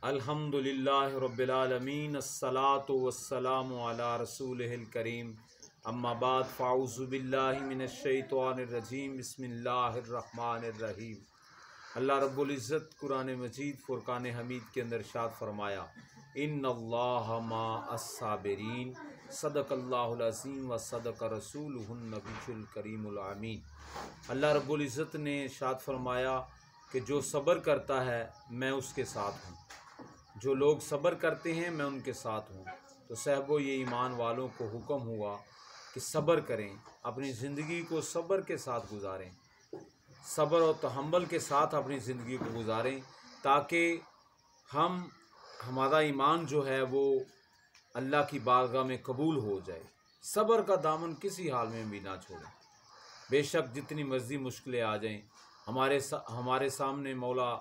अल्हम्दुलिल्लाहि रब्बिल आलमीन अस्सलातु वस्सलामु अला रसूलिहिल करीम अम्मा बाद फ़ाऊज़ु बिल्लाहि मिनश शैतानिर रजीम बिस्मिल्लाहिर रहमानिर रहीम। अल्लाह रब्बुल इज़्ज़त कुरान मजीद फ़ुरक़ान हमीद के अंदर इरशाद फरमाया, इन्नल्लाह मअस साबिरीन सदक़ल्लाहुल अज़ीम व सदक़ रसूलुहुन नबियुल करीमुल अमीन। अल्लाह रब्बुल इज़्ज़त ने इरशाद फरमाया कि जो सब्र करता है मैं उसके साथ हूँ, जो लोग सब्र करते हैं मैं उनके साथ हूँ। तो सहबो ये ईमान वालों को हुक्म हुआ कि सब्र करें, अपनी ज़िंदगी को सब्र के साथ गुजारें, सब्र और तहम्मुल के साथ अपनी ज़िंदगी को गुजारें, ताकि हमारा ईमान जो है वो अल्लाह की बारगाह में कबूल हो जाए। सब्र का दामन किसी हाल में भी ना छोड़ें। बेशक जितनी मर्ज़ी मुश्किलें आ जाएं, हमारे सामने मौला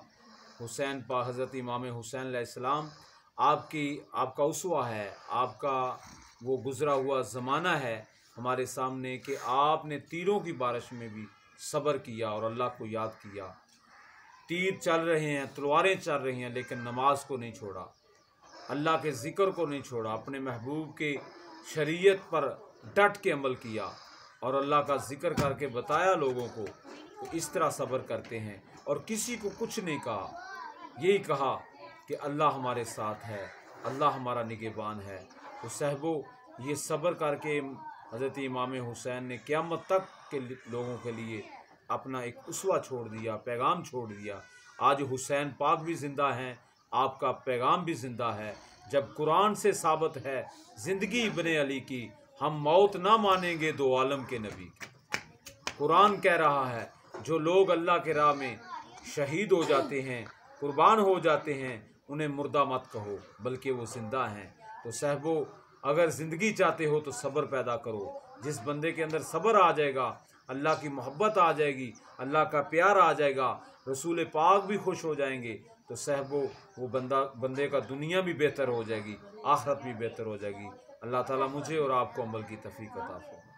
हुसैन पा हज़रत इमाम हुसैन अलैहिस्सलाम आपका उसवा है, आपका वो गुज़रा हुआ ज़माना है हमारे सामने कि आपने तीरों की बारिश में भी सब्र किया और अल्लाह को याद किया। तीर चल रहे हैं, तलवारें चल रही हैं, लेकिन नमाज को नहीं छोड़ा, अल्लाह के ज़िक्र को नहीं छोड़ा, अपने महबूब के शरीयत पर डट के अमल किया और अल्लाह का ज़िक्र करके बताया लोगों को। तो इस तरह सब्र करते हैं और किसी को कुछ नहीं कहा, यही कहा कि अल्लाह हमारे साथ है, अल्लाह हमारा निगहबान है। तो सहबो ये सब्र करके हज़रत इमाम हुसैन ने क़यामत तक के लोगों के लिए अपना एक उसवा छोड़ दिया, पैगाम छोड़ दिया। आज हुसैन पाक भी ज़िंदा हैं, आपका पैगाम भी ज़िंदा है। जब कुरान से साबित है ज़िंदगी इब्ने अली की, हम मौत ना मानेंगे दो आलम के नबी की। कुरान कह रहा है जो लोग अल्लाह के राह में शहीद हो जाते हैं, कुर्बान हो जाते हैं, उन्हें मुर्दा मत कहो, बल्कि वो ज़िंदा हैं। तो सहबो अगर ज़िंदगी चाहते हो तो सब्र पैदा करो। जिस बंदे के अंदर सब्र आ जाएगा, अल्लाह की मोहब्बत आ जाएगी, अल्लाह का प्यार आ जाएगा, रसूल पाक भी खुश हो जाएंगे। तो सहबो वो बंदे का दुनिया भी बेहतर हो जाएगी, आखिरत भी बेहतर हो जाएगी। अल्लाह ताला मुझे और आपको अमल की तौफीक अता फरमाए।